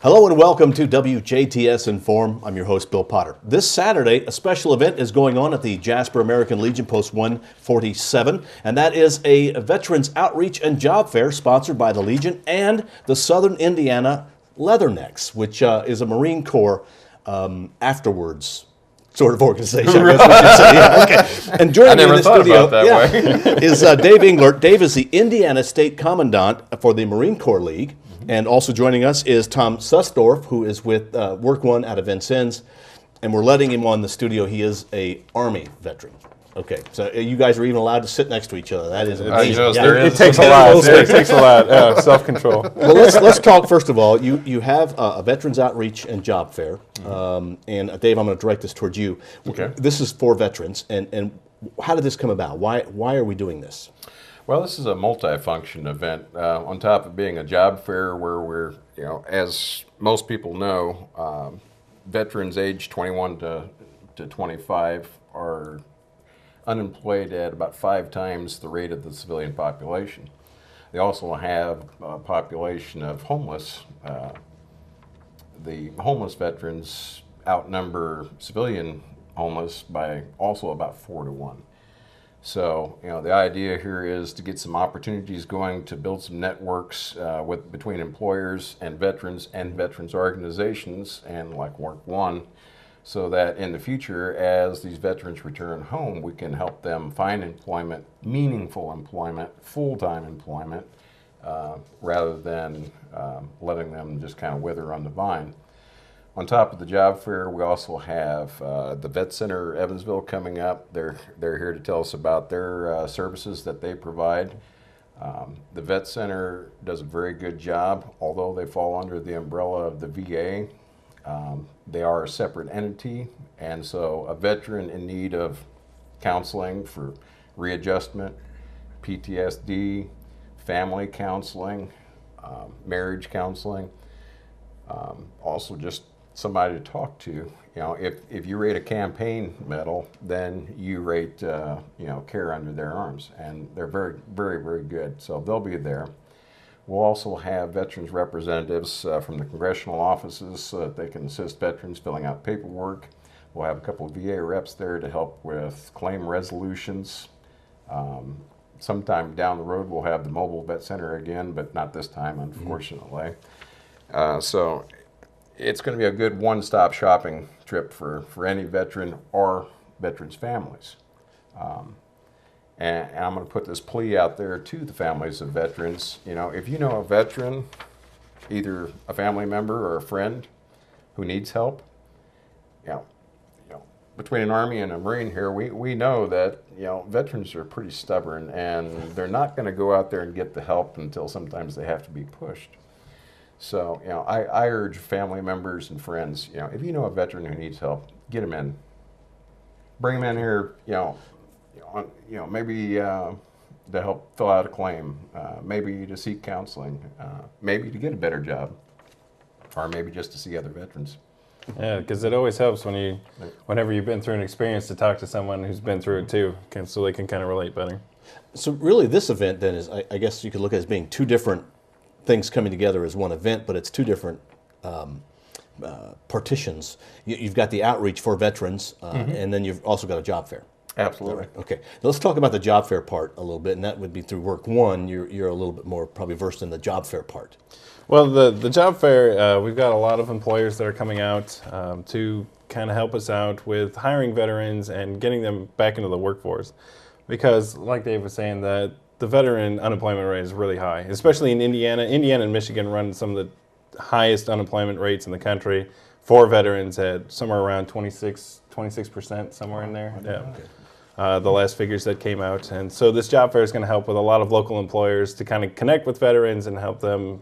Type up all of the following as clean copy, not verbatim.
Hello and welcome to WJTS in.form. I'm your host, Bill Potter. This Saturday, a special event is going on at the Jasper American Legion Post 147, and that is a Veterans Outreach and Job Fair sponsored by the Legion and the Southern Indiana Leathernecks, which is a Marine Corps afterwards sort of organization, I guess we should say. Yeah, okay. And joining me in the studio is Dave Englert. Dave is the Indiana State Commandant for the Marine Corps League. And also joining us is Tom Sussdorf, who is with Work One out of Vincennes, and we're letting him on the studio. He is a Army veteran. Okay, so you guys are even allowed to sit next to each other. That is amazing. It takes a lot. It takes a lot. Self-control. Well, let's talk first of all. You have a Veterans Outreach and Job Fair, and Dave, I'm going to direct this towards you. Okay. This is for veterans, and how did this come about? Why are we doing this? Well, this is a multi-function event. On top of being a job fair where we're, as most people know, veterans age 21 to 25 are unemployed at about 5 times the rate of the civilian population. They also have a population of homeless. The homeless veterans outnumber civilian homeless by also about 4 to 1. So, the idea here is to get some opportunities going to build some networks between employers and veterans organizations and like Work One, so that in the future, as these veterans return home, we can help them find employment, meaningful employment, full-time employment, rather than letting them just kind of wither on the vine. On top of the job fair, we also have the Vet Center Evansville coming up. They're here to tell us about their services that they provide. The Vet Center does a very good job, although they fall under the umbrella of the VA. They are a separate entity, and so a veteran in need of counseling for readjustment, PTSD, family counseling, marriage counseling, also just somebody to talk to. If you rate a campaign medal, then you rate care under their arms, and they're very, very, very good. So they'll be there. We'll also have veterans representatives from the congressional offices so that they can assist veterans filling out paperwork. We'll have a couple of VA reps there to help with claim resolutions. Sometime down the road, we'll have the mobile vet center again, but not this time, unfortunately. So it's going to be a good one-stop shopping trip for any veteran or veterans' families. And I'm going to put this plea out there to the families of veterans. If you know a veteran, either a family member or a friend who needs help, between an Army and a Marine here, we know that veterans are pretty stubborn, and they're not going to go out there and get the help until sometimes they have to be pushed. So, I urge family members and friends, if you know a veteran who needs help, get them in. Bring them in here, maybe to help fill out a claim, maybe to seek counseling, maybe to get a better job, or maybe just to see other veterans. Yeah, because it always helps whenever you've been through an experience to talk to someone who's been through it too, so they can kind of relate better. So really this event then is, I guess you could look at it as being two different things coming together as one event, but it's two different partitions. You've got the outreach for veterans, and then you've also got a job fair. Absolutely. Okay. Now let's talk about the job fair part a little bit, and that would be through Work One. You're a little bit more probably versed in the job fair part. Well, the job fair, we've got a lot of employers that are coming out to kind of help us out with hiring veterans and getting them back into the workforce. Because, like Dave was saying, that the veteran unemployment rate is really high, especially in Indiana. Indiana and Michigan run some of the highest unemployment rates in the country for veterans at somewhere around 26%, somewhere in there. Yeah. The last figures that came out. And so this job fair is going to help with a lot of local employers to kind of connect with veterans and help them,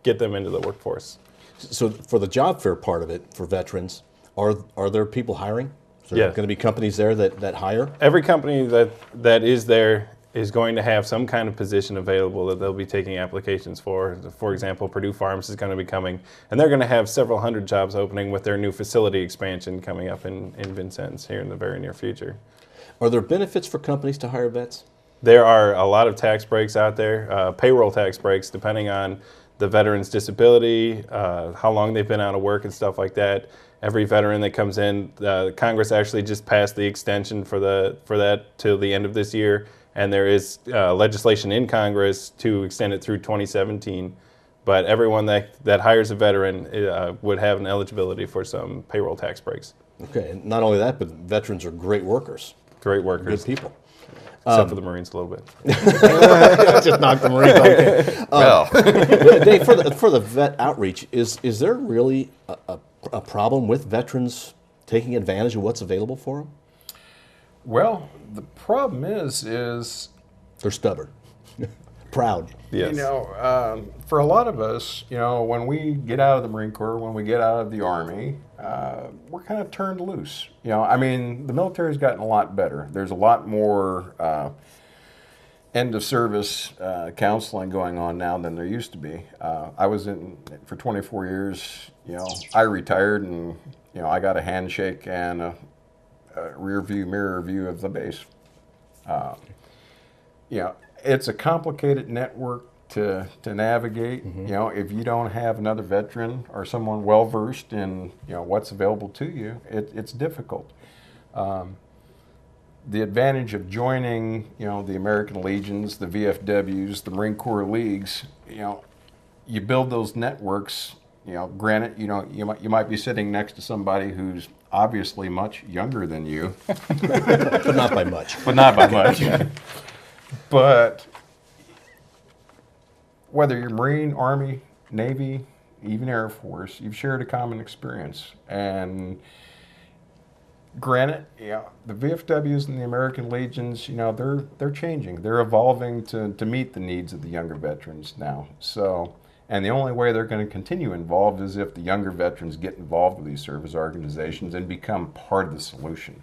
get them into the workforce. So for the job fair part of it, for veterans, are there people hiring? Is there going to be companies there that hire? Every company that is there is going to have some kind of position available that they'll be taking applications for. For example, Purdue Farms is going to be coming, and they're going to have several hundred jobs opening with their new facility expansion coming up in Vincennes here in the very near future. Are there benefits for companies to hire vets? There are a lot of tax breaks out there, payroll tax breaks, depending on the veteran's disability, how long they've been out of work and stuff like that. Every veteran that comes in, Congress actually just passed the extension for that till the end of this year, and there is legislation in Congress to extend it through 2017. But everyone that hires a veteran would have an eligibility for some payroll tax breaks. Okay, and not only that, but veterans are great workers. Great workers. Good people. Except for the Marines a little bit. Just knock the Marines off. Okay. Well, Dave, for the vet outreach, is there really a problem with veterans taking advantage of what's available for them? well, the problem is They're stubborn, proud. Yes. for a lot of us, when we get out of the Marine Corps, when we get out of the Army, we're kind of turned loose. I mean, the military's gotten a lot better. There's a lot more end of service counseling going on now than there used to be. I was in for 24 years. I retired, and I got a handshake and a rear view mirror view of the base. It's a complicated network to navigate. If you don't have another veteran or someone well versed in what's available to you, it's difficult. The advantage of joining the American Legions, the VFWs, the Marine Corps leagues, you build those networks. Granted, you might be sitting next to somebody who's obviously much younger than you, But not by much. but not by much. But whether you're Marine, Army, Navy, even Air Force, you've shared a common experience. And granted, the VFWs and the American Legions, they're changing. They're evolving to meet the needs of the younger veterans now. So, and the only way they're going to continue involved is if the younger veterans get involved with these service organizations and become part of the solution.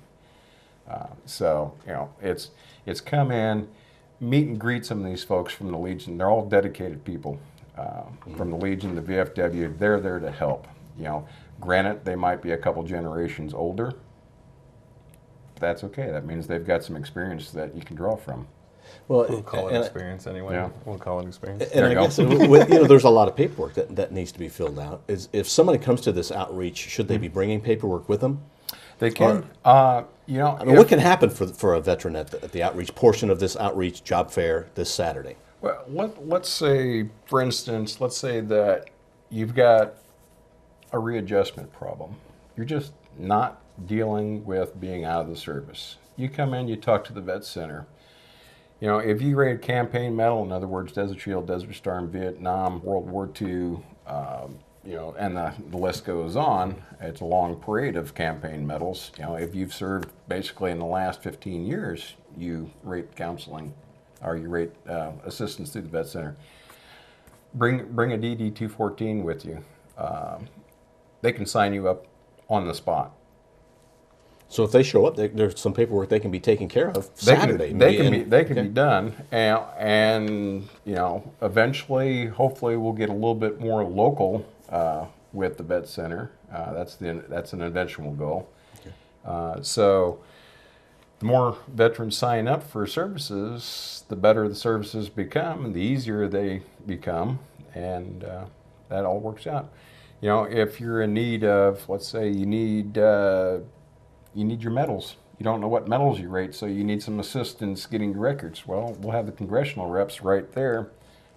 It's come in, meet and greet some of these folks from the Legion. They're all dedicated people from the Legion, the VFW. They're there to help. Granted, they might be a couple generations older. That's okay. That means they've got some experience that you can draw from. Well, We'll call it experience anyway. Yeah. We'll call it experience. And I guess there's a lot of paperwork that needs to be filled out. If somebody comes to this outreach, should they be bringing paperwork with them? They can. I mean, what can happen for a veteran at the outreach portion of this outreach job fair this Saturday? Well, let's say, for instance, let's say that you've got a readjustment problem. You're just not dealing with being out of the service. You come in, you talk to the vet center. If you rate campaign medal, in other words, Desert Shield, Desert Star in Vietnam, World War II, and the list goes on. It's a long parade of campaign medals. If you've served basically in the last 15 years, you rate counseling, or you rate assistance through the vet center. Bring a DD 214 with you. They can sign you up on the spot. So if they show up, there's some paperwork they can be taken care of Saturday. They can be done, and eventually, hopefully, we'll get a little bit more local with the vet center. That's an eventual goal. Okay. So the more veterans sign up for services, the better the services become, and the easier they become, and that all works out. If you're in need of, let's say, you need your medals. You don't know what medals you rate, so you need some assistance getting your records. Well, we'll have the congressional reps right there.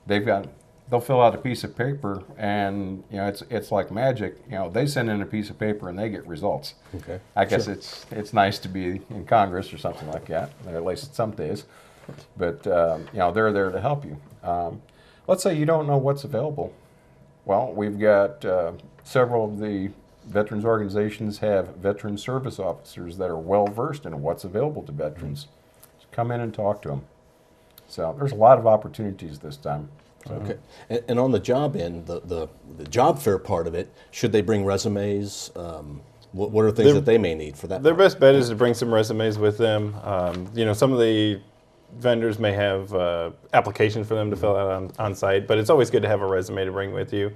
They'll fill out a piece of paper, and it's like magic. They send in a piece of paper and they get results. Okay. I guess it's nice to be in Congress or something like that, or at least some days. But they're there to help you. Let's say you don't know what's available. Well, we've got several of the veterans organizations have veteran service officers that are well versed in what's available to veterans. So come in and talk to them. So there's a lot of opportunities this time. So. Okay. And on the job end, the job fair part of it, should they bring resumes? What are things that they may need for that? Their part? best bet is to bring some resumes with them. Some of the vendors may have applications for them to fill out on site, but it's always good to have a resume to bring with you.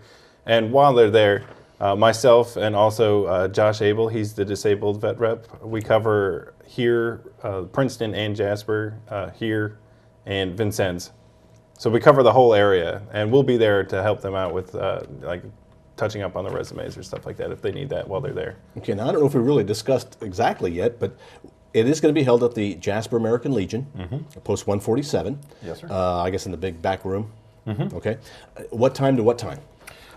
And while they're there, myself and also Josh Abel, he's the disabled vet rep. We cover here, Princeton and Jasper, here, and Vincennes. So we cover the whole area, and we'll be there to help them out with like touching up on the resumes or stuff like that if they need that while they're there. Okay, now I don't know if we really discussed exactly yet, but it is going to be held at the Jasper American Legion, Post 147. Yes, sir. I guess in the big back room. Okay. What time to what time?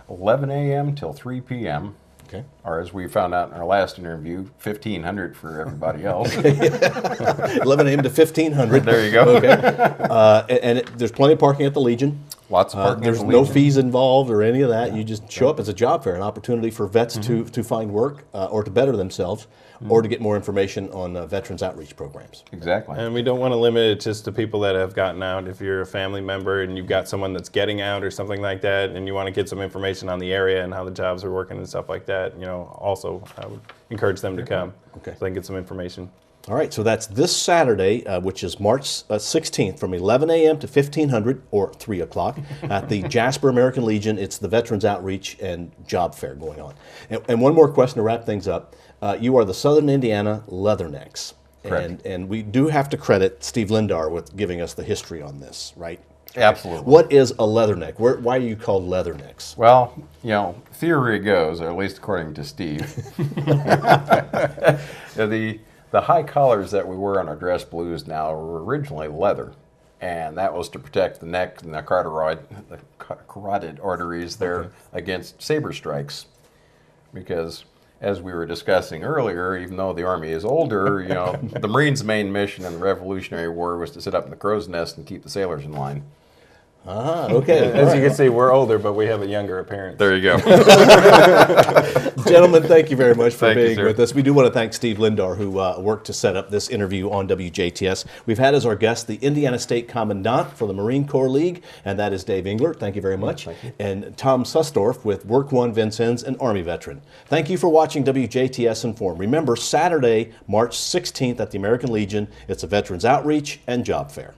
11 a.m. till 3 p.m. Okay. Or as we found out in our last interview, 1500 for everybody else. 11 a.m. to 1500. There you go. Okay. There's plenty of parking at the Legion. Lots of parking. There's at the no Legion. fees involved or any of that. You just show up as a job fair, an opportunity for vets to find work or to better themselves or to get more information on veterans outreach programs. Exactly. And we don't want to limit it just to people that have gotten out. If you're a family member and you've got someone that's getting out or something like that, and you want to get some information on the area and how the jobs are working and stuff like that, also I would encourage them to come Okay. so they can get some information. All right, so that's this Saturday, which is March 16th, from 11 a.m. to 1500 or 3 o'clock at the Jasper American Legion. It's the Veterans Outreach and Job Fair going on. And one more question to wrap things up. You are the Southern Indiana Leathernecks. Correct. And we do have to credit Steve Lindar with giving us the history on this, right? Absolutely. What is a leatherneck? Why are you called Leathernecks? Well, theory goes, or at least according to Steve, the high collars that we wear on our dress blues now were originally leather, and that was to protect the neck and the carotid arteries there against saber strikes. Because as we were discussing earlier, even though the Army is older, the Marines' main mission in the Revolutionary War was to sit up in the crow's nest and keep the sailors in line. Ah, okay. As you can see, we're older, but we have a younger appearance. There you go. Gentlemen, thank you very much for Thank you, being sir. with us. We do want to thank Steve Lindar, who worked to set up this interview on WJTS. We've had as our guest the Indiana State Commandant for the Marine Corps League, and that is Dave Engler. Thank you very much. Thank you. And Tom Susdorf with Work One Vincennes, an Army veteran. Thank you for watching WJTS Inform. Remember, Saturday, March 16th at the American Legion, it's a Veterans Outreach and Job Fair.